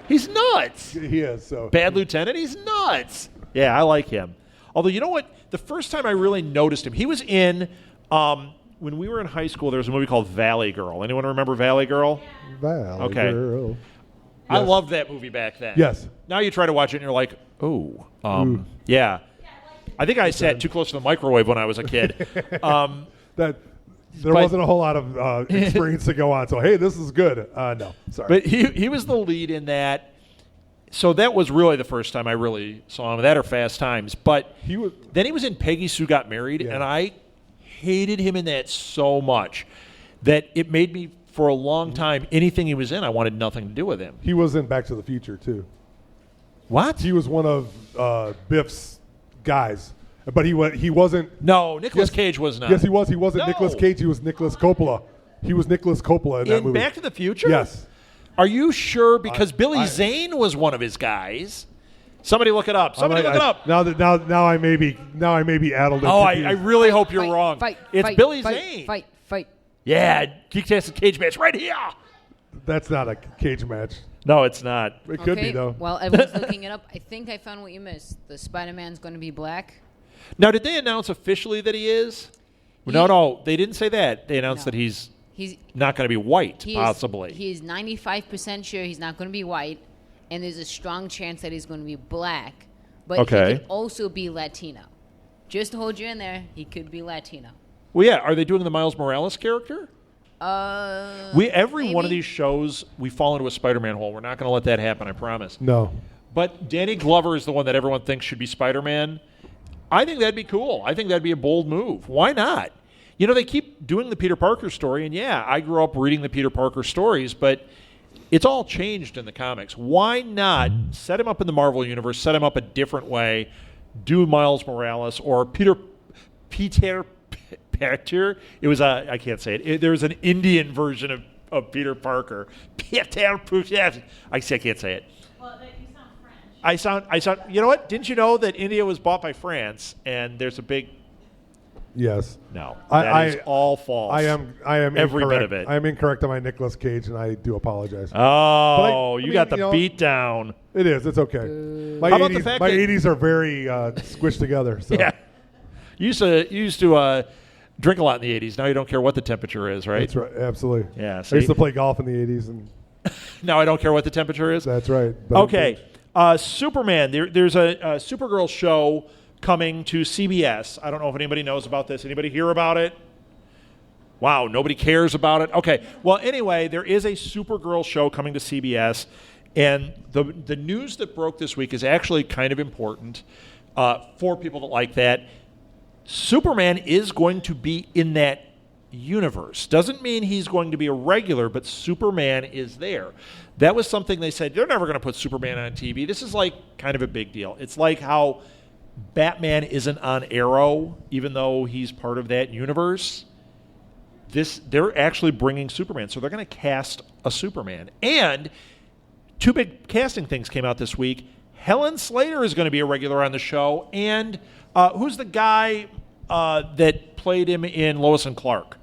He's nuts. He is. So Bad Lieutenant, he's nuts. Yeah, I like him. Although, you know what? The first time I really noticed him, he was in, when we were in high school, there was a movie called Valley Girl. Anyone remember Valley Girl? Valley Girl. Yes. I loved that movie back then. Yes. Now you try to watch it and you're like, oh, yeah. I think I sat too close to the microwave when I was a kid. There wasn't a whole lot of experience to go on. So, hey, this is good. No, sorry. But he was the lead in that. So that was really the first time I really saw him. That or Fast Times. But then he was in Peggy Sue Got Married, and I hated him in that so much that it made me, for a long time, anything he was in, I wanted nothing to do with him. He was in Back to the Future, too. What? He was one of Biff's guys. But he wasn't. No, Nicolas Cage was not. Yes, he was. He wasn't Nicolas Cage. He was Nicolas Coppola. He was Nicolas Coppola in that movie. Back to the Future? Yes. Are you sure? Because Billy Zane was one of his guys. Somebody look it up. Look it up. Now I may be addled. Oh, I really hope you're wrong. It's Billy Zane. Fight. Yeah, Geek-tastic cage match right here. That's not a cage match. No, it's not. It could be, though. While everyone's looking it up, I think I found what you missed. The Spider-Man's going to be black. Now, did they announce officially that he is? No, they didn't say that. They announced that he's not going to be white, possibly. He's 95% sure he's not going to be white, and there's a strong chance that he's going to be black. But he could also be Latino. Just to hold you in there, he could be Latino. Well, yeah. Are they doing the Miles Morales character? Every one of these shows, we fall into a Spider-Man hole. We're not going to let that happen, I promise. No. But Danny Glover is the one that everyone thinks should be Spider-Man. I think that'd be cool. I think that'd be a bold move. Why not? They keep doing the Peter Parker story, and I grew up reading the Peter Parker stories, but it's all changed in the comics. Why not set him up in the Marvel Universe, set him up a different way, do Miles Morales or Peter. It was I can't say it. There was an Indian version of Peter Parker. I can't say it. Well, you sound French. I sound. You know what? Didn't you know that India was bought by France and there's a big. Yes. No. That is all false. I am every incorrect. bit of it. I am incorrect on my Nicolas Cage, and I do apologize. Oh, you got the beat down. It is. It's okay. My 80s are very squished together. So. Yeah. You used to drink a lot in the 80s. Now you don't care what the temperature is, right? That's right. Absolutely. Yeah. I used to play golf in the 80s. And now I don't care what the temperature is? That's right. Okay. Superman. There's a Supergirl show coming to CBS. I don't know if anybody knows about this. Anybody hear about it? Wow, nobody cares about it? Okay. Well, anyway, there is a Supergirl show coming to CBS, and the news that broke this week is actually kind of important for people that like that. Superman is going to be in that universe. Doesn't mean he's going to be a regular, but Superman is there. That was something they said, they're never going to put Superman on TV. This is like kind of a big deal. It's like how Batman isn't on Arrow, even though he's part of that universe. They're actually bringing Superman, so they're going to cast a Superman. And two big casting things came out this week. Helen Slater is going to be a regular on the show, and who's the guy that played him in Lois and Clark?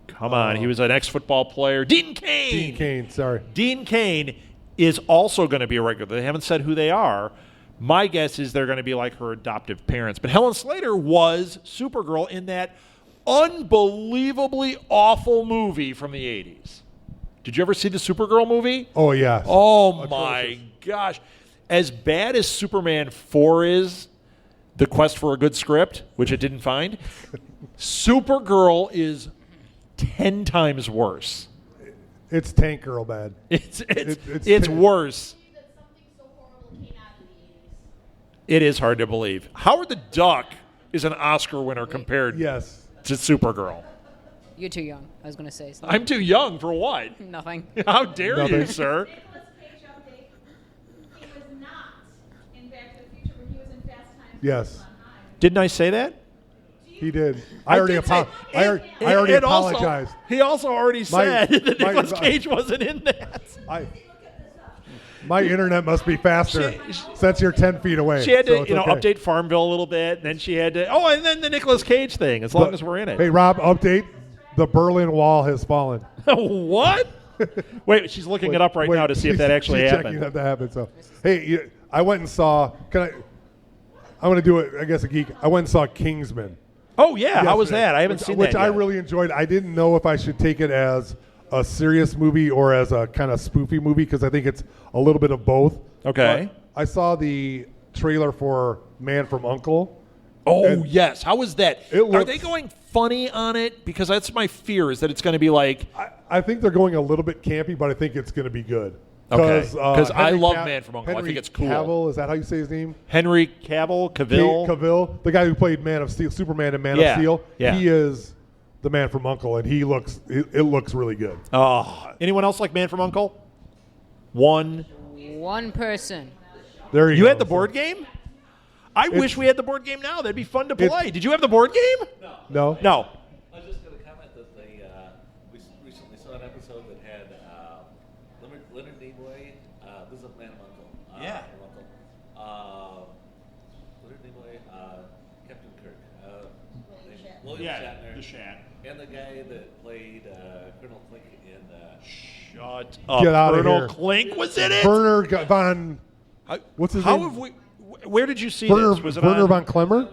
Come on, he was an ex-football player. Dean Cain, sorry. Dean Cain is also going to be a regular. They haven't said who they are. My guess is they're going to be like her adoptive parents. But Helen Slater was Supergirl in that unbelievably awful movie from the 80s. Did you ever see the Supergirl movie? Oh, yeah. Oh, my gosh. As bad as Superman 4 is, the quest for a good script, which it didn't find, Supergirl is 10 times worse. It's Tank Girl bad. It's worse. It is hard to believe. Howard the Duck is an Oscar winner compared to Supergirl. You're too young. I was going to say something. I'm too young for what? Nothing. How dare you, sir? Yes. Didn't I say that? He did. I already apologized. He also already said that Nicolas Cage wasn't in that. My internet must be faster since you're 10 feet away. She had to, update Farmville a little bit, and then she had to. Oh, and then the Nicolas Cage thing. As long as we're in it. Hey, Rob, update. The Berlin Wall has fallen. What? Wait, she's looking it up right now to see if that actually happened. Checking if that happened. So, hey, I went and saw. I'm going to do it. I guess a geek. I went and saw Kingsmen. Oh yeah, how was that? I haven't seen that yet. Which I really enjoyed. I didn't know if I should take it as a serious movie or as a kind of spoofy movie because I think it's a little bit of both. Okay. I saw the trailer for Man from U.N.C.L.E. Oh, yes. How was that? Are they going funny on it? Because that's my fear, is that it's going to be like... I think they're going a little bit campy, but I think it's going to be good. Okay. Because I love Man from U.N.C.L.E. I think it's cool. Cavill, is that how you say his name? Henry Cavill? Cavill, the guy who played Man of Steel, Superman in Man of Steel. Yeah. He is the Man from U.N.C.L.E., and it looks really good. Oh. Anyone else like Man from U.N.C.L.E.? One person. There you had the board game? I wish we had the board game now. That'd be fun to play. Did you have the board game? No. I was just going to comment that we recently saw an episode that had Leonard Nimoy. This is a Man of U.N.C.L.E. Yeah. Leonard Nimoy, Captain Kirk, William Shatner, the Shat, and the guy that played Colonel Clink in. Shut up! Get out of Colonel here. Clink was in it. Werner von. What's his name? How have we? Where did you see Werner, this? Was it Werner on, von Klemper?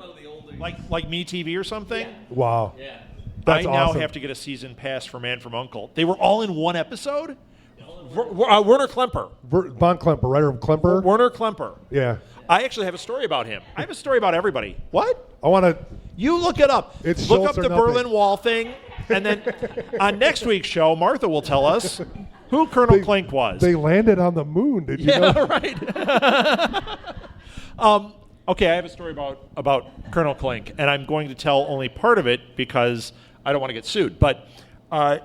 Like Me TV or something? Yeah. Wow. Yeah. That's I now awesome. have to get a season pass for Man from U.N.C.L.E. They were all in one episode? Werner Klemper. Von Klemper, writer of Klemper? Werner Klemper. Yeah. I actually have a story about him. I have a story about everybody. What? I want to... You look it up. It's look Schultz up or the nothing. Berlin Wall thing, and then on next week's show, Martha will tell us who Colonel Clink was. They landed on the moon. Did you know? Right. Okay, I have a story about Colonel Clink, and I'm going to tell only part of it because I don't want to get sued. But a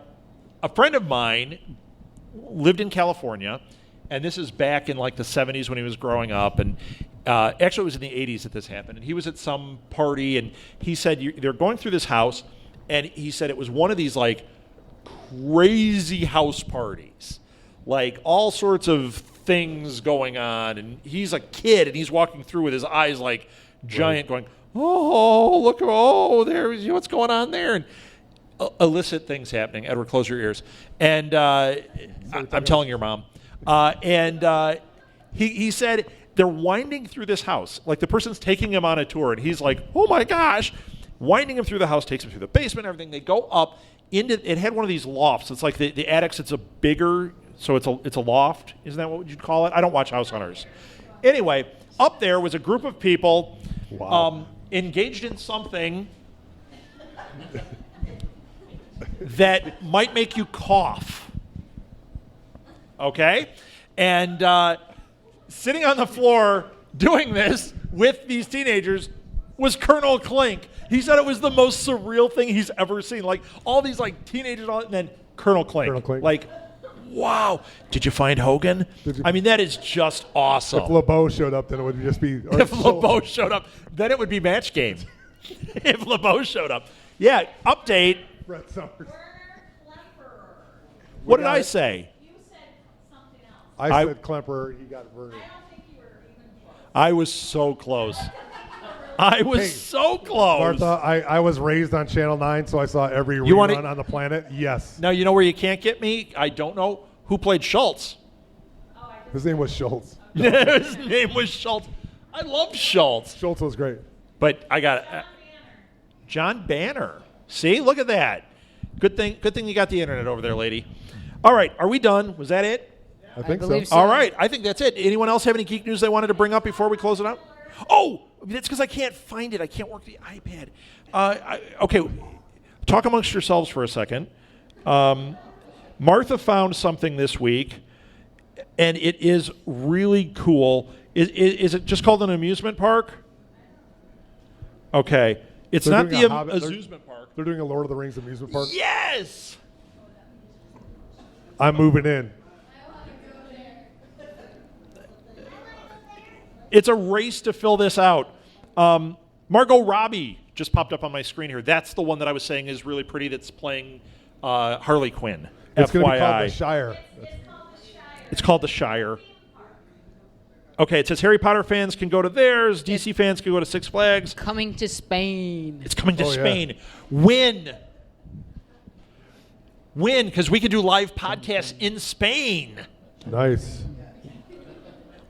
friend of mine lived in California, and this is back in like the 70s when he was growing up, and actually it was in the 80s that this happened. And he was at some party, and he said they're going through this house, and he said it was one of these like crazy house parties, like all sorts of things going on, and he's a kid, and he's walking through with his eyes like giant, going, "Oh, look! Oh, there's what's going on there," and illicit things happening. Edward, close your ears. And I'm telling your mom. He said they're winding through this house, like the person's taking him on a tour, and he's like, "Oh my gosh!" Winding him through the house, takes him through the basement, everything. They go up into. It had one of these lofts. It's like the attics. It's a bigger. So it's a loft. Isn't that what you'd call it? I don't watch House Hunters. Anyway, up there was a group of people engaged in something that might make you cough. Okay? And sitting on the floor doing this with these teenagers was Colonel Clink. He said it was the most surreal thing he's ever seen. Like all these like teenagers, and then Colonel Clink. Like, wow. Did you find Hogan? I mean, that is just awesome. If LeBeau showed up, then it would just be... If LeBeau showed up, then it would be Match Game. If LeBeau showed up. Yeah, update. Brett Summers. What did I say? You said something else. I said Klemper. He got Werner. I don't think you were even close. I was so close. I was so close. Martha, I was raised on Channel 9, so I saw every rerun on the planet. Yes. Now, you know where you can't get me? I don't know who played Schultz. His name was Schultz. His name was Schultz. I love Schultz. Schultz was great. But I got John Banner. See, look at that. Good thing you got the internet over there, lady. All right, are we done? Was that it? I think believe so. so. All right, I think that's it. Anyone else have any geek news they wanted to bring up before we close it out? Oh, that's because I can't find it. I can't work the iPad. Okay, talk amongst yourselves for a second. Martha found something this week, and it is really cool. Is it just called an amusement park? Okay. It's They're not doing the a Hobbit- amusement park. They're doing a Lord of the Rings amusement park. Yes! I'm moving in. It's a race to fill this out. Margot Robbie just popped up on my screen here. That's the one that I was saying is really pretty that's playing Harley Quinn. It's going to be FYI. called the Shire. It's called the Shire. Okay, it says Harry Potter fans can go to theirs. DC fans can go to Six Flags. Coming to Spain. It's coming to Oh, yeah. Spain. Win, because we can do live podcasts in Spain. Nice.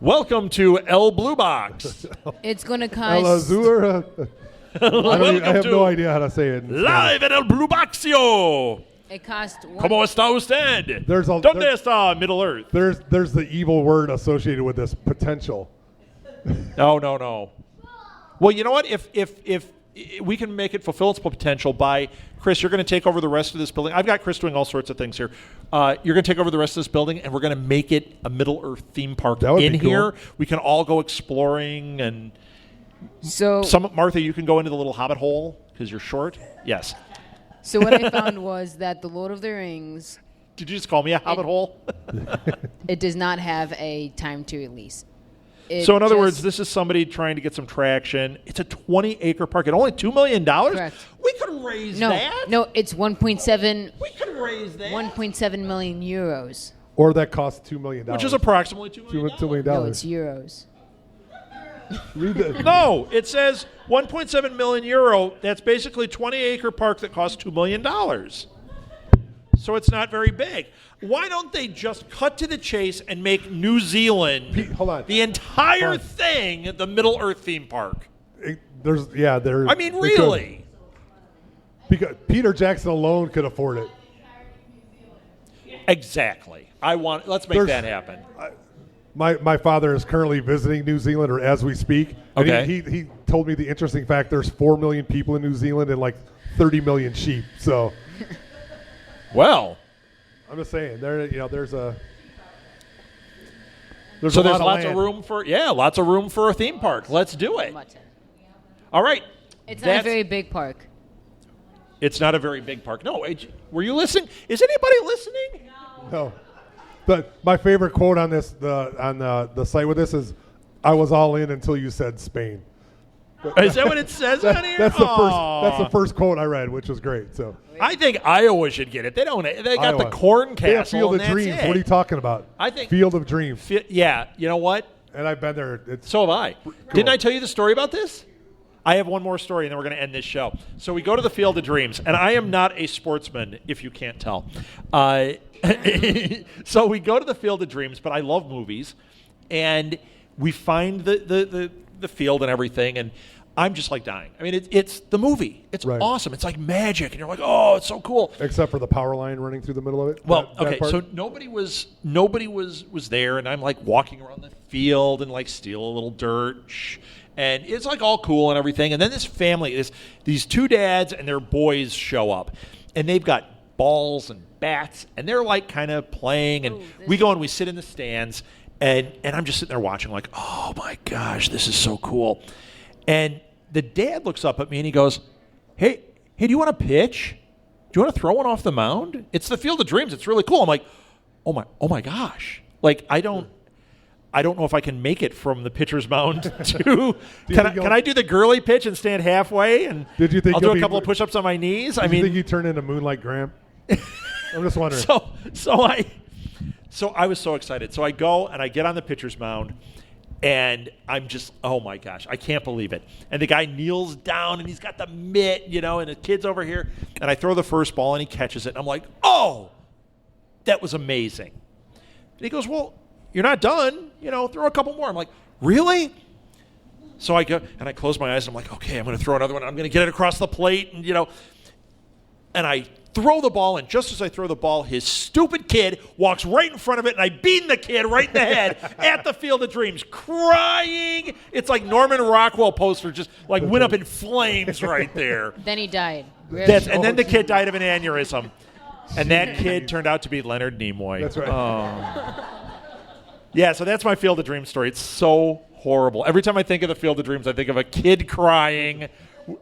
Welcome to El Blue Box. It's going to El cost. Azur. I have to no idea how to say it. in Spanish. Live at El Blue Boxio. It cost. ¿Cómo está usted? There's a- ¿Dónde there- está Middle Earth? There's the evil word associated with this, potential. No. Well, you know what? If we can make it fulfill its potential by Chris, you're going to take over the rest of this building. I've got Chris doing all sorts of things here. You're going to take over the rest of this building, and we're going to make it a Middle Earth theme park That would in be cool. here. We can all go exploring, and So, Martha, you can go into the little hobbit hole because you're short. Yes. so what I found was that the Lord of the Rings, Did you just call me a hobbit hole? it does not have a time to release. It So in other just- words, this is somebody trying to get some traction. It's a 20-acre park at only $2 million? Correct. We could raise no, that. no, it's 1.7 We could raise that. 1.7 million euros. Or that costs $2 million. Which is approximately $2 million. $2 million. No, it's euros. Read that. No, it says 1.7 million euro. That's basically 20-acre park that costs $2 million. So it's not very big. Why don't they just cut to the chase and make New Zealand, Hold on. the entire Hold on. thing, the Middle Earth theme park? There. I mean, they really? could. Because Peter Jackson alone could afford it. Exactly. Let's make There's- that happen. My father is currently visiting New Zealand, or as we speak. And Okay. He told me the interesting fact: there's 4 million people in New Zealand and like 30 million sheep. So Well, I'm just saying, there's a so a there's lot of lots land. lots of room for a theme park. Let's do it. All right. It's not a very big park. It's not a very big park. No, were you listening? Is anybody listening? No. But my favorite quote on this on the site with this is, "I was all in until you said Spain." Is that what it says on here? That's Aw. the first quote I read, which was great. So I think Iowa should get it. They don't. They got the Iowa. corn They have castle. Field and of that's Dreams. it. What are you talking about? I think- Field of Dreams. Yeah. You know what? And I've been there. It's So have I. Didn't I tell you the story about this? I have one more story, and then we're going to end this show. So we go to the Field of Dreams, and I am not a sportsman, if you can't tell. So we go to the Field of Dreams, but I love movies, and we find the field and everything, and I'm just like dying. I mean, it's the movie. It's Right. awesome. It's like magic, and you're like, oh, it's so cool. except for the power line running through the middle of it. Well, that okay, part. so nobody was there, and I'm like walking around the field and like steal a little dirt, and it's like all cool and everything. And then this family, these two dads and their boys show up, and they've got balls and bats, and they're like kind of playing, and we go and we sit in the stands, and I'm just sitting there watching, like, oh my gosh, this is so cool. And the dad looks up at me and he goes, hey, do you want to pitch? Do you want to throw one off the mound? It's the Field of Dreams. It's really cool. I'm like, oh my gosh. Like, I don't know if I can make it from the pitcher's mound to. Can I do the girly pitch and stand halfway? And Did you think I'll do you'll a be- couple of push-ups on my knees? I Do you think mean, you turn into Moonlight Graham? I'm just wondering. So I was so excited. So I go and I get on the pitcher's mound, and I'm just, oh my gosh, I can't believe it. And the guy kneels down and he's got the mitt, and the kid's over here. And I throw the first ball and he catches it. And I'm like, oh, that was amazing. And he goes, well, you're not done. Throw a couple more. I'm like, really? So I go and I close my eyes and I'm like, okay, I'm going to throw another one. I'm going to get it across the plate. And I throw the ball, and just as I throw the ball, his stupid kid walks right in front of it, and I beat the kid right in the head at the Field of Dreams, crying. It's like Norman Rockwell poster just like went up in flames right there. Then he died. And then the kid died of an aneurysm. And that kid turned out to be Leonard Nimoy. That's right. Oh. Yeah, so that's my Field of Dreams story. It's so horrible. Every time I think of the Field of Dreams, I think of a kid crying,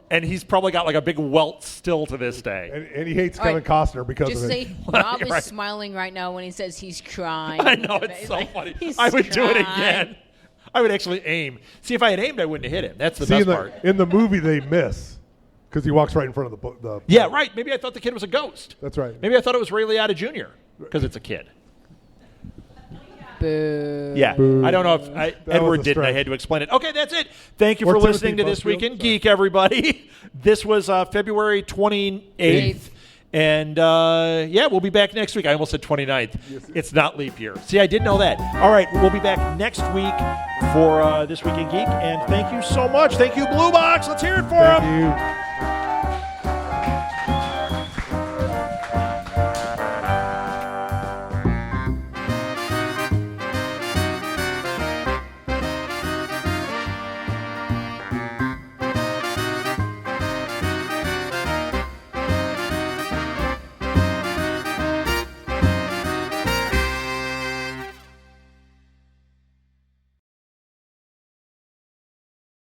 and he's probably got like a big welt still to this day. And he hates Kevin Costner because just of it. say Rob is smiling right now when he says he's crying. I know, it's so funny. I would do it again. I would actually aim. See, if I had aimed, I wouldn't have hit him. That's the best part. In the movie, they miss because he walks right in front of the Yeah, right. Maybe I thought the kid was a ghost. That's right. Maybe I thought it was Ray Liotta Jr. because it's a kid. Boo. Yeah, I don't know if Edward didn't. I had to explain it. Okay, that's it. Thank you for listening to This Week in Geek, everybody. This was February 28th. And, we'll be back next week. I almost said 29th. Yes. It's not leap year. See, I did know that. All right, we'll be back next week for This Week in Geek. And thank you so much. Thank you, Blue Box. Let's hear it for them. Thank you.